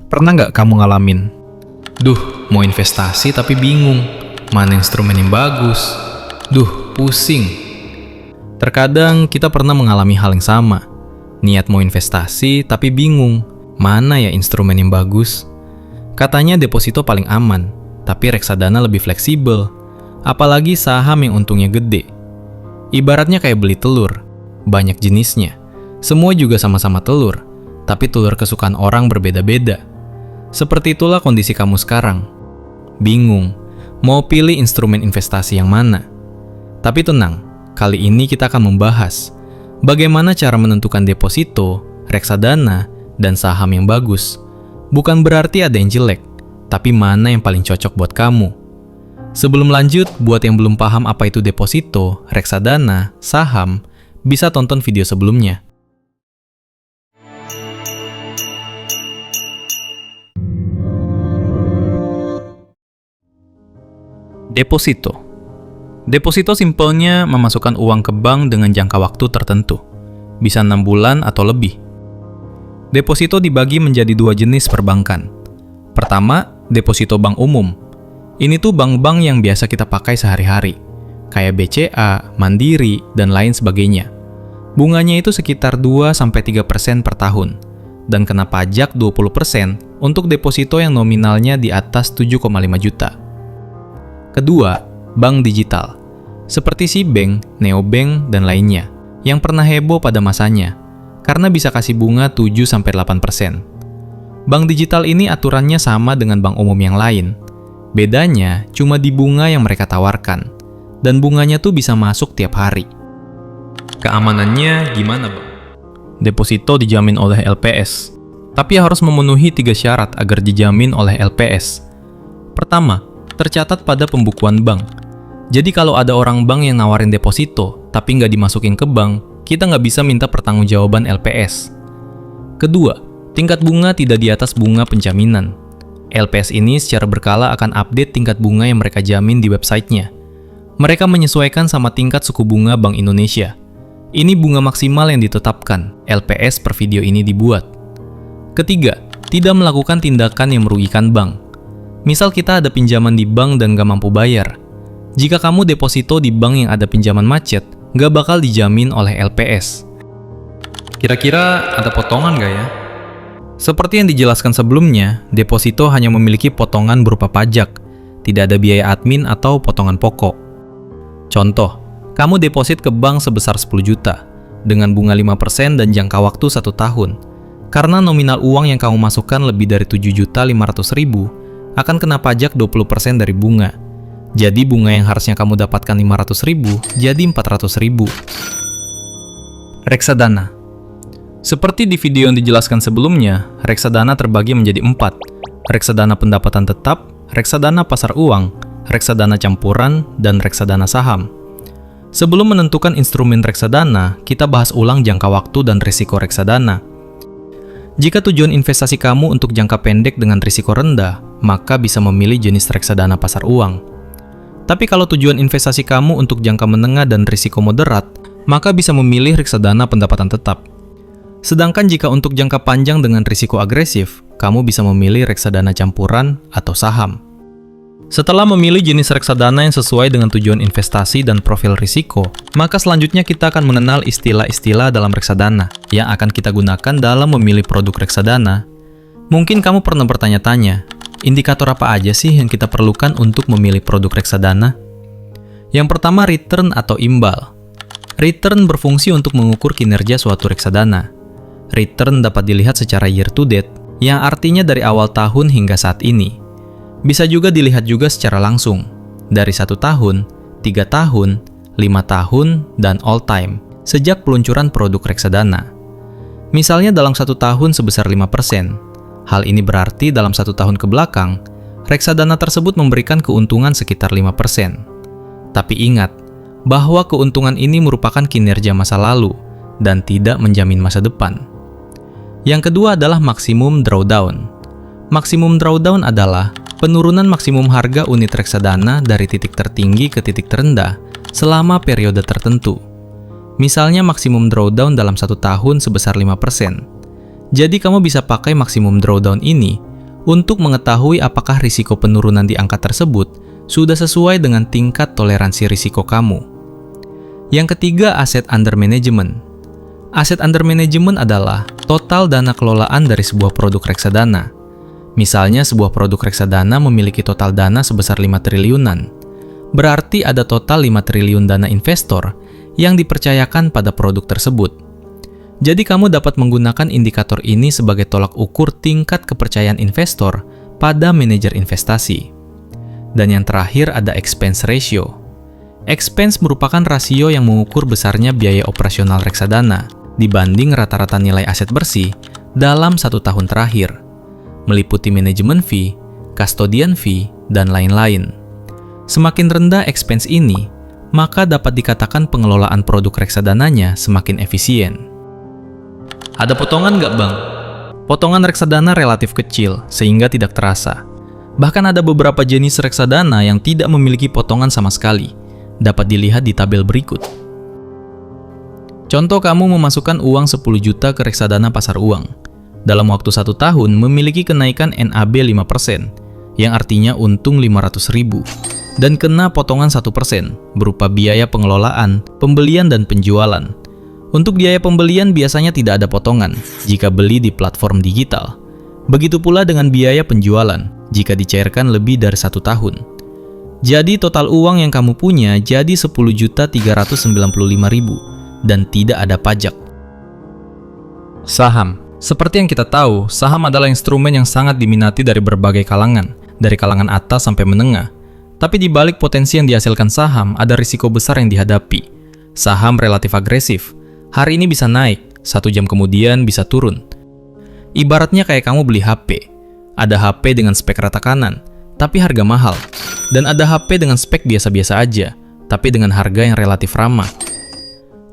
Pernah nggak kamu ngalamin? Duh, mau investasi tapi bingung. Mana instrumen yang bagus? Duh, pusing. Terkadang kita pernah mengalami hal yang sama. Niat mau investasi tapi bingung. Mana ya instrumen yang bagus? Katanya deposito paling aman, tapi reksadana lebih fleksibel. Apalagi saham yang untungnya gede. Ibaratnya kayak beli telur. Banyak jenisnya. Semua juga sama-sama telur. Tapi telur kesukaan orang berbeda-beda. Seperti itulah kondisi kamu sekarang. Bingung, mau pilih instrumen investasi yang mana? Tapi tenang, kali ini kita akan membahas bagaimana cara menentukan deposito, reksadana, dan saham yang bagus. Bukan berarti ada yang jelek, tapi mana yang paling cocok buat kamu. Sebelum lanjut, buat yang belum paham apa itu deposito, reksadana, saham, bisa tonton video sebelumnya. Deposito. Deposito simpelnya memasukkan uang ke bank dengan jangka waktu tertentu. Bisa 6 bulan atau lebih. Deposito dibagi menjadi 2 jenis perbankan. Pertama, deposito bank umum. Ini tuh bank-bank yang biasa kita pakai sehari-hari. Kayak BCA, Mandiri, dan lain sebagainya. Bunganya itu sekitar 2-3% per tahun. Dan kena pajak 20% untuk deposito yang nominalnya di atas 7,5 juta. Kedua, bank digital. Seperti Sibank, Neobank, dan lainnya, yang pernah heboh pada masanya, karena bisa kasih bunga 7-8%. Bank digital ini aturannya sama dengan bank umum yang lain. Bedanya cuma di bunga yang mereka tawarkan, dan bunganya tuh bisa masuk tiap hari. Keamanannya gimana, Bang? Deposito dijamin oleh LPS, tapi harus memenuhi 3 syarat agar dijamin oleh LPS. Pertama, tercatat pada pembukuan bank. Jadi kalau ada orang bank yang nawarin deposito, tapi nggak dimasukin ke bank, kita nggak bisa minta pertanggungjawaban LPS. Kedua, tingkat bunga tidak di atas bunga penjaminan. LPS ini secara berkala akan update tingkat bunga yang mereka jamin di websitenya. Mereka menyesuaikan sama tingkat suku bunga Bank Indonesia. Ini bunga maksimal yang ditetapkan, LPS per video ini dibuat. Ketiga, tidak melakukan tindakan yang merugikan bank. Misal kita ada pinjaman di bank dan gak mampu bayar. Jika kamu deposito di bank yang ada pinjaman macet, gak bakal dijamin oleh LPS. Kira-kira ada potongan gak ya? Seperti yang dijelaskan sebelumnya, deposito hanya memiliki potongan berupa pajak. Tidak ada biaya admin atau potongan pokok. Contoh, kamu deposit ke bank sebesar 10 juta, dengan bunga 5% dan jangka waktu 1 tahun. Karena nominal uang yang kamu masukkan lebih dari 7.500.000, akan kena pajak 20% dari bunga. Jadi bunga yang harusnya kamu dapatkan 500.000 jadi 400.000. Reksadana. Seperti di video yang dijelaskan sebelumnya, reksadana terbagi menjadi 4. Reksadana pendapatan tetap, reksadana pasar uang, reksadana campuran, dan reksadana saham. Sebelum menentukan instrumen reksadana, kita bahas ulang jangka waktu dan risiko reksadana. Jika tujuan investasi kamu untuk jangka pendek dengan risiko rendah, maka bisa memilih jenis reksadana pasar uang. Tapi kalau tujuan investasi kamu untuk jangka menengah dan risiko moderat, maka bisa memilih reksadana pendapatan tetap. Sedangkan jika untuk jangka panjang dengan risiko agresif, kamu bisa memilih reksadana campuran atau saham. Setelah memilih jenis reksadana yang sesuai dengan tujuan investasi dan profil risiko, maka selanjutnya kita akan mengenal istilah-istilah dalam reksadana yang akan kita gunakan dalam memilih produk reksadana. Mungkin kamu pernah bertanya-tanya, indikator apa aja sih yang kita perlukan untuk memilih produk reksadana? Yang pertama, return atau imbal. Return berfungsi untuk mengukur kinerja suatu reksadana. Return dapat dilihat secara year to date, yang artinya dari awal tahun hingga saat ini. Bisa juga dilihat juga secara langsung, dari 1 tahun, 3 tahun, 5 tahun, dan all time, sejak peluncuran produk reksadana. Misalnya dalam 1 tahun sebesar 5%. Hal ini berarti dalam 1 tahun ke belakang, reksadana tersebut memberikan keuntungan sekitar 5%. Tapi ingat, bahwa keuntungan ini merupakan kinerja masa lalu, dan tidak menjamin masa depan. Yang kedua adalah maksimum drawdown. Maksimum drawdown adalah penurunan maksimum harga unit reksadana dari titik tertinggi ke titik terendah selama periode tertentu. Misalnya maksimum drawdown dalam 1 tahun sebesar 5%. Jadi kamu bisa pakai maksimum drawdown ini untuk mengetahui apakah risiko penurunan di angka tersebut sudah sesuai dengan tingkat toleransi risiko kamu. Yang ketiga, aset under management. Aset under management adalah total dana kelolaan dari sebuah produk reksadana. Misalnya sebuah produk reksadana memiliki total dana sebesar 5 triliunan. Berarti ada total 5 triliun dana investor yang dipercayakan pada produk tersebut. Jadi kamu dapat menggunakan indikator ini sebagai tolak ukur tingkat kepercayaan investor pada manajer investasi. Dan yang terakhir ada expense ratio. Expense merupakan rasio yang mengukur besarnya biaya operasional reksadana dibanding rata-rata nilai aset bersih dalam 1 tahun terakhir, meliputi manajemen fee, custodian fee, dan lain-lain. Semakin rendah expense ini, maka dapat dikatakan pengelolaan produk reksadananya semakin efisien. Ada potongan nggak, Bang? Potongan reksadana relatif kecil, sehingga tidak terasa. Bahkan ada beberapa jenis reksadana yang tidak memiliki potongan sama sekali. Dapat dilihat di tabel berikut. Contoh, kamu memasukkan uang 10 juta ke reksadana pasar uang. Dalam waktu 1 tahun memiliki kenaikan NAB 5%, yang artinya untung 500.000, dan kena potongan 1% berupa biaya pengelolaan, pembelian, dan penjualan. Untuk biaya pembelian biasanya tidak ada potongan jika beli di platform digital. Begitu pula dengan biaya penjualan jika dicairkan lebih dari 1 tahun. Jadi total uang yang kamu punya jadi 10.395.000 dan tidak ada pajak. Saham. Seperti yang kita tahu, saham adalah instrumen yang sangat diminati dari berbagai kalangan, dari kalangan atas sampai menengah. Tapi di balik potensi yang dihasilkan saham, ada risiko besar yang dihadapi. Saham relatif agresif. Hari ini bisa naik, 1 jam kemudian bisa turun. Ibaratnya kayak kamu beli HP. Ada HP dengan spek rata kanan, tapi harga mahal. Dan ada HP dengan spek biasa-biasa aja, tapi dengan harga yang relatif ramah.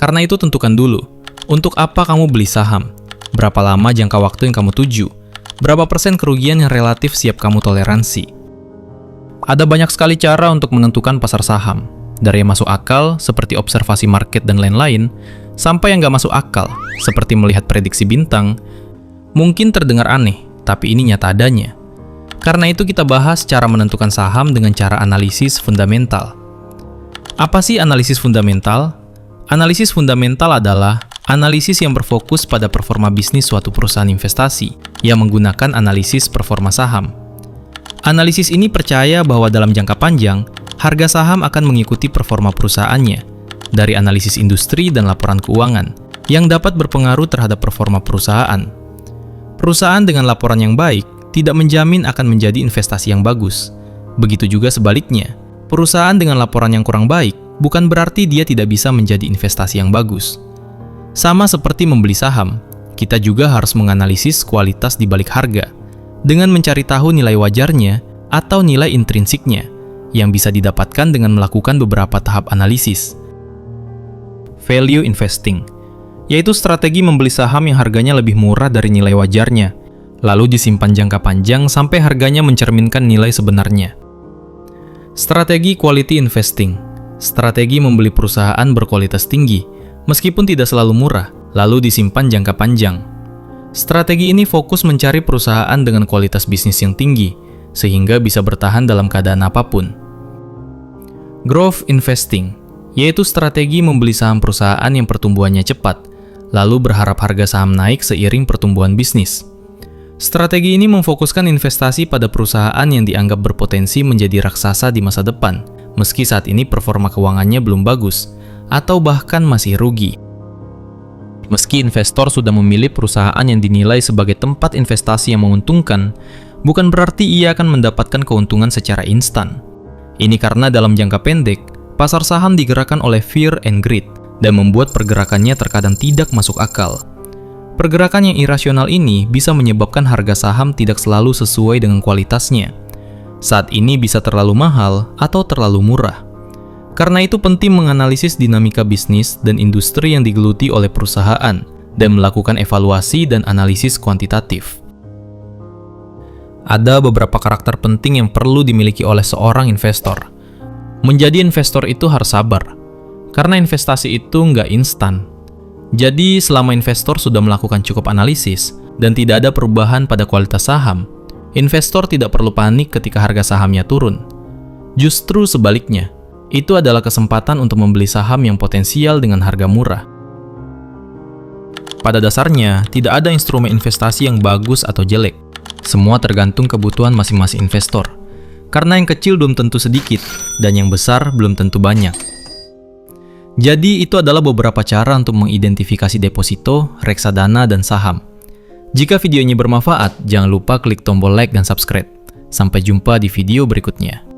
Karena itu tentukan dulu, untuk apa kamu beli saham? Berapa lama jangka waktu yang kamu tuju? Berapa persen kerugian yang relatif siap kamu toleransi? Ada banyak sekali cara untuk menentukan pasar saham. Dari yang masuk akal, seperti observasi market dan lain-lain, sampai yang nggak masuk akal, seperti melihat prediksi bintang. Mungkin terdengar aneh, tapi ini nyata adanya. Karena itu kita bahas cara menentukan saham dengan cara analisis fundamental. Apa sih analisis fundamental? Analisis fundamental adalah analisis yang berfokus pada performa bisnis suatu perusahaan investasi yang menggunakan analisis performa saham. Analisis ini percaya bahwa dalam jangka panjang, harga saham akan mengikuti performa perusahaannya dari analisis industri dan laporan keuangan yang dapat berpengaruh terhadap performa perusahaan. Perusahaan dengan laporan yang baik tidak menjamin akan menjadi investasi yang bagus. Begitu juga sebaliknya, perusahaan dengan laporan yang kurang baik bukan berarti dia tidak bisa menjadi investasi yang bagus. Sama seperti membeli saham, kita juga harus menganalisis kualitas di balik harga dengan mencari tahu nilai wajarnya atau nilai intrinsiknya yang bisa didapatkan dengan melakukan beberapa tahap analisis. Value investing, yaitu strategi membeli saham yang harganya lebih murah dari nilai wajarnya, lalu disimpan jangka panjang sampai harganya mencerminkan nilai sebenarnya. Strategi quality investing, strategi membeli perusahaan berkualitas tinggi, meskipun tidak selalu murah, lalu disimpan jangka panjang. Strategi ini fokus mencari perusahaan dengan kualitas bisnis yang tinggi, sehingga bisa bertahan dalam keadaan apapun. Growth investing, yaitu strategi membeli saham perusahaan yang pertumbuhannya cepat, lalu berharap harga saham naik seiring pertumbuhan bisnis. Strategi ini memfokuskan investasi pada perusahaan yang dianggap berpotensi menjadi raksasa di masa depan, meski saat ini performa keuangannya belum bagus, atau bahkan masih rugi. Meski investor sudah memilih perusahaan yang dinilai sebagai tempat investasi yang menguntungkan, bukan berarti ia akan mendapatkan keuntungan secara instan. Ini karena dalam jangka pendek, pasar saham digerakkan oleh fear and greed, dan membuat pergerakannya terkadang tidak masuk akal. Pergerakan yang irasional ini bisa menyebabkan harga saham tidak selalu sesuai dengan kualitasnya. Saat ini bisa terlalu mahal atau terlalu murah. Karena itu penting menganalisis dinamika bisnis dan industri yang digeluti oleh perusahaan dan melakukan evaluasi dan analisis kuantitatif. Ada beberapa karakter penting yang perlu dimiliki oleh seorang investor. Menjadi investor itu harus sabar, karena investasi itu nggak instan. Jadi selama investor sudah melakukan cukup analisis dan tidak ada perubahan pada kualitas saham, Investor tidak perlu panik ketika harga sahamnya turun. Justru sebaliknya, itu adalah kesempatan untuk membeli saham yang potensial dengan harga murah. Pada dasarnya, tidak ada instrumen investasi yang bagus atau jelek. Semua tergantung kebutuhan masing-masing investor. Karena yang kecil belum tentu sedikit, dan yang besar belum tentu banyak. Jadi, itu adalah beberapa cara untuk mengidentifikasi deposito, reksadana, dan saham. Jika video ini bermanfaat, jangan lupa klik tombol like dan subscribe. Sampai jumpa di video berikutnya.